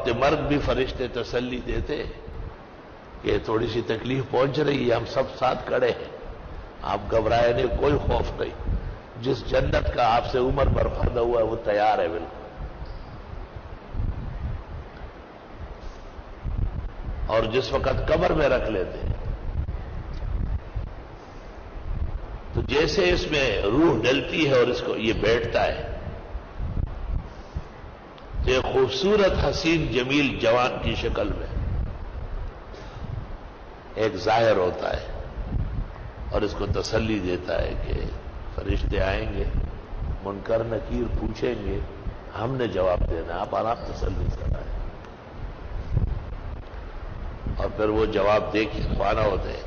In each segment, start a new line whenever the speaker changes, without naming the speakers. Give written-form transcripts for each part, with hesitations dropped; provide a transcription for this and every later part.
وقت مرگ بھی فرشتے تسلی دیتے کہ تھوڑی سی تکلیف پہنچ رہی ہے، ہم سب ساتھ کھڑے ہیں، آپ گھبرائے نہیں، کوئی خوف نہیں، جس جنت کا آپ سے عمر بھر وعدہ ہوا ہے وہ تیار ہے بالکل۔ اور جس وقت قبر میں رکھ لیتے ہیں تو جیسے اس میں روح ڈلتی ہے اور اس کو یہ بیٹھتا ہے تو ایک خوبصورت حسین جمیل جوان کی شکل میں ایک ظاہر ہوتا ہے اور اس کو تسلی دیتا ہے کہ فرشتے آئیں گے، منکر نکیر پوچھیں گے، ہم نے جواب دینا، آپ آرام تسلی سے آئیں۔ اور پھر وہ جواب دے کے روانہ ہوتے ہیں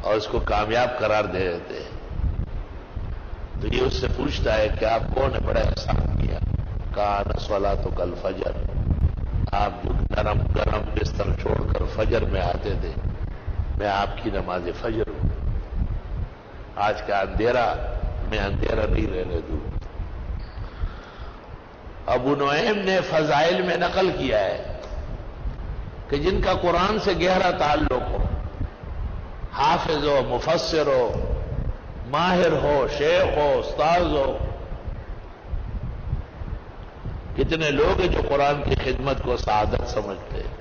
اور اس کو کامیاب قرار دے دیتے ہیں۔ تو یہ اس سے پوچھتا ہے کہ آپ کون ہے، بڑا احسان کیا، کان صلاتک الفجر، آپ جو گرم گرم بستر چھوڑ کر فجر میں آتے تھے، میں آپ کی نماز فجر ہوں، آج کا اندھیرا میں اندھیرا نہیں رہنے دوں۔ ابو نعیم نے فضائل میں نقل کیا ہے کہ جن کا قرآن سے گہرا تعلق ہو، حافظ ہو، مفسر ہو، ماہر ہو، شیخ ہو، استاذ ہو، کتنے لوگ ہیں جو قرآن کی خدمت کو سعادت سمجھتے ہیں،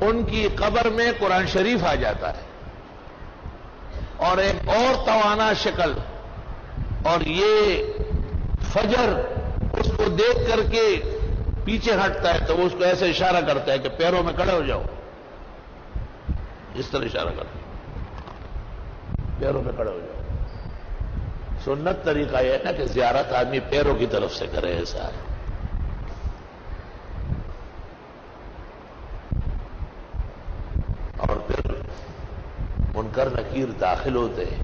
ان کی قبر میں قرآن شریف آ جاتا ہے اور ایک اور توانا شکل، اور یہ فجر اس کو دیکھ کر کے پیچھے ہٹتا ہے تو وہ اس کو ایسے اشارہ کرتا ہے کہ پیروں میں کھڑے ہو جاؤ، اس طرح اشارہ کرتا ہے، پیروں میں کھڑے ہو جاؤ۔ سنت طریقہ یہ ہے نا کہ زیارت آدمی پیروں کی طرف سے کرے، ایسا ہے۔ اور پھر منکر نکیر داخل ہوتے ہیں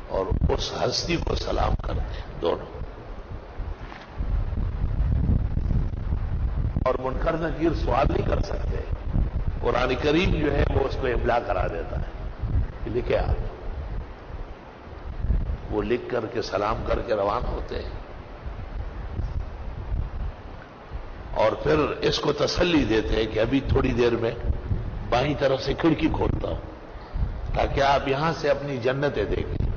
اور اس ہستی کو سلام کرتے ہیں دونوں، اور منکر نکیر سوال نہیں کر سکتے، قرآن کریم جو ہے وہ اس کو املا کرا دیتا ہے کہ لکھے آپ، وہ لکھ کر کے سلام کر کے روانہ ہوتے ہیں اور پھر اس کو تسلی دیتے ہیں کہ ابھی تھوڑی دیر میں بائیں طرف سے کھڑکی کھولتا ہوں تاکہ آپ یہاں سے اپنی جنتیں دیکھیں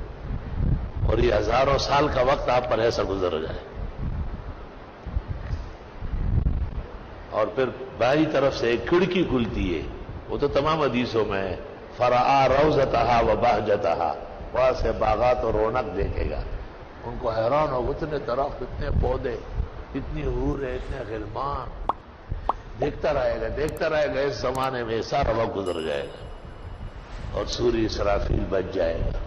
اور یہ ہزاروں سال کا وقت آپ پر ایسا گزر جائے۔ اور پھر بائیں طرف سے ایک کھڑکی کھلتی ہے، وہ تو تمام حدیثوں میں ہے، فرآ روضتہا و بہجتہا، وہاں سے باغات اور رونق دیکھے گا، ان کو حیران ہوگا، اتنے درخت، اتنے پودے، اتنی حوریں، اتنے غلمان، دیکھتا رہے گا، اس زمانے میں سارا وقت گزر جائے گا اور سوری اسرافیل بچ جائے گا۔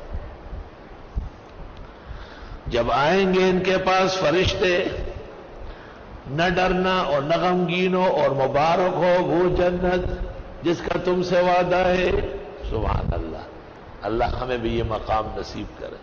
جب آئیں گے ان کے پاس فرشتے، نہ ڈرنا اور نہ غمگین ہو، اور مبارک ہو وہ جنت جس کا تم سے وعدہ ہے۔ سبحان اللہ، اللہ ہمیں بھی یہ مقام نصیب کرے۔